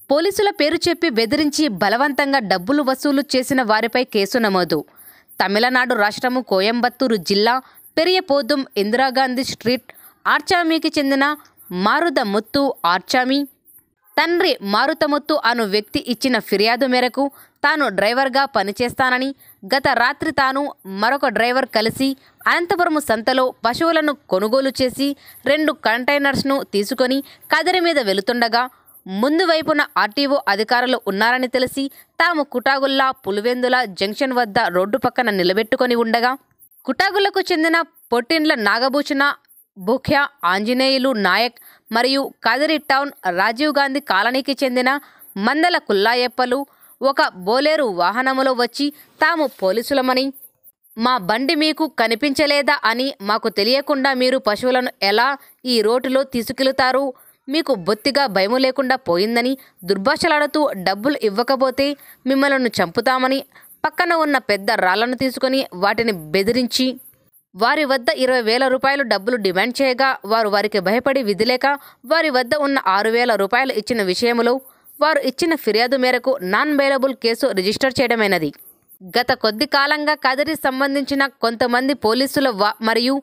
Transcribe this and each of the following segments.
పోలీసుల పేరు చెప్పి బెదిరించి బలవంతంగా డబ్బులు వసూలు చేసిన వారిపై కేసు నమోదు. తమిళనాడు రాష్ట్రము కోయంబత్తూరు జిల్లా పెరియపోదుం ఇందిరాగాంధీ స్ట్రీట్ ఆర్చామీకి చెందిన మారుదముత్తు ఆర్చామీ తండ్రి మారుతముత్తు అను వ్యక్తి ఇచ్చిన ఫిర్యాదు మేరకు తాను డ్రైవర్గా పనిచేస్తానని గత రాత్రి తాను మరొక డ్రైవర్ కలిసి అనంతపురం సంతలో పశువులను కొనుగోలు చేసి 2 కంటైనర్స్ను తీసుకొని కదిరి మీద వెళుతుండగా ముందు వైపున ఆర్టీఓ అధికారులు ఉన్నారని తెలిసి తాము కుటాగుల్లా పులివెందుల జంక్షన్ వద్ద రోడ్డు పక్కన నిలబెట్టుకొని ఉండగా కుటాగుల్లకు చెందిన పొట్టిండ్ల నాగభూషణ బుఖ్యా ఆంజనేయులు నాయక్ మరియు కదిరి టౌన్ రాజీవ్ గాంధీ కాలనీకి చెందిన మందల కుల్లాయప్పలు ఒక బోలేరు వాహనములో వచ్చి తాము పోలీసులమని, మా బండి మీకు కనిపించలేదా అని, మాకు తెలియకుండా మీరు పశువులను ఎలా ఈ రోడ్డులో తీసుకెళుతారు, మీకు బొత్తిగా భయము లేకుండా పోయిందని దుర్భాషలాడుతూ డబ్బులు ఇవ్వకపోతే మిమ్మల్ని చంపుతామని పక్కన ఉన్న పెద్ద రాళ్లను తీసుకొని వాటిని బెదిరించి వారి వద్ద 20,000 రూపాయలు డబ్బులు డిమాండ్ చేయగా వారికి భయపడి విధిలేక వారి వద్ద ఉన్న 6,000 రూపాయలు ఇచ్చిన విషయంలో వారు ఇచ్చిన ఫిర్యాదు మేరకు నాన్ బెయిలబుల్ కేసు రిజిస్టర్ చేయడమైనది. గత కొద్ది కాలంగా కదిరి సంబంధించిన కొంతమంది పోలీసుల మరియు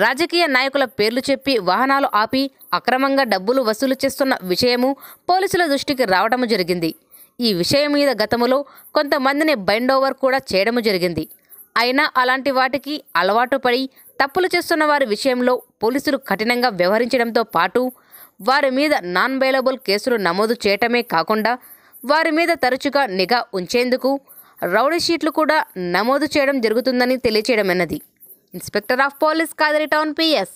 రాజకీయ నాయకుల పేర్లు చెప్పి వాహనాలు ఆపి అక్రమంగా డబ్బులు వసూలు చేస్తున్న విషయము పోలీసుల దృష్టికి రావడము జరిగింది. ఈ విషయం మీద గతములో కొంతమందిని బైండ్ ఓవర్ కూడా చేయడము జరిగింది. అయినా అలాంటి వాటికి అలవాటు పడి తప్పులు చేస్తున్న వారి విషయంలో పోలీసులు కఠినంగా వ్యవహరించడంతో పాటు వారి మీద నాన్ బెయిలబుల్ కేసులు నమోదు చేయటమే కాకుండా వారి మీద తరచుగా నిఘా ఉంచేందుకు రౌడీ షీట్లు కూడా నమోదు చేయడం జరుగుతుందని తెలియచేయడమైనది. Inspector of police Kadiri town PS